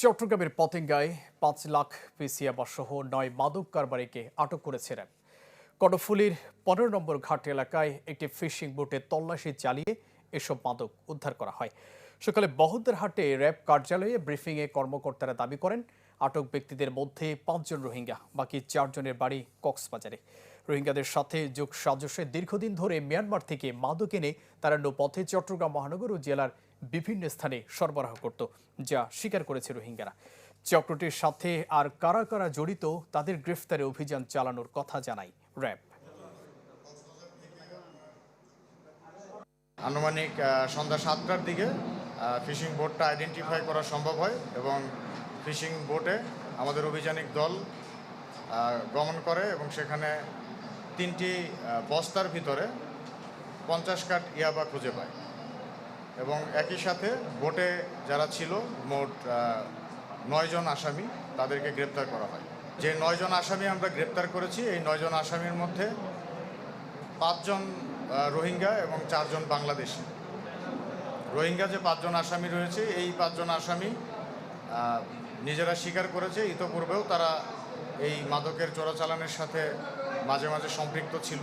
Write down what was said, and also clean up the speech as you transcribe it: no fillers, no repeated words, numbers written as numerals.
চট্টগ্রামের পতেঙ্গায় ৫ লাখ পিস ইয়াবাসহ ৯ মাদক কারবারিকে আটক করেছে র্যাব। কর্ণফুলীর ১৫ নম্বর ঘাট এলাকায় একটি ফিশিং বোটে তল্লাশি চালিয়ে এসব মাদক উদ্ধার করা হয়। সকালে বহদ্দারহাটে র্যাব কার্যালয়ে ব্রিফিংয়ে কর্মকর্তারা দাবি করেন, আটক ব্যক্তিদের মধ্যে ৫ জন রোহিঙ্গা, বাকি ৪ জনের বাড়ি কক্সবাজারে। রোহিঙ্গাদের সাথে যোগসাজশে দীর্ঘদিন ধরে মিয়ানমার থেকে মাদক এনে তারা নৌপথে চট্টগ্রাম মহানগর ও জেলার বিভিন্ন স্থানে সরবরাহ করত, যা স্বীকার করেছে রোহিঙ্গারা। চক্রটির সাথে আর কারা কারা জড়িত তাদের গ্রেফতারে অভিযান চালানোর কথা জানায় র্যাব। আনুমানিক সন্ধ্যা ৭টার দিকে ফিশিং বোটটা আইডেন্টিফাই করা সম্ভব হয় এবং ফিশিং বোটে আমাদের অভিযানিক দল গমন করে এবং সেখানে ৩টি বস্তার ভিতরে ৫০ কাঠ ইয়াবা খুঁজে পায় এবং একই সাথে বোটে যারা ছিল মোট ৯ জন আসামি, তাদেরকে গ্রেপ্তার করা হয়। যে ৯ জন আসামি আমরা গ্রেপ্তার করেছি, এই ৯ জন আসামির মধ্যে ৫ জন রোহিঙ্গা এবং ৪ জন বাংলাদেশি। রোহিঙ্গা যে ৫ জন আসামি রয়েছে, এই ৫ জন আসামি নিজেরা স্বীকার করেছে ইতোপূর্বেও তারা এই মাদকের চোরাচালানের সাথে মাঝে মাঝে সম্পৃক্ত ছিল।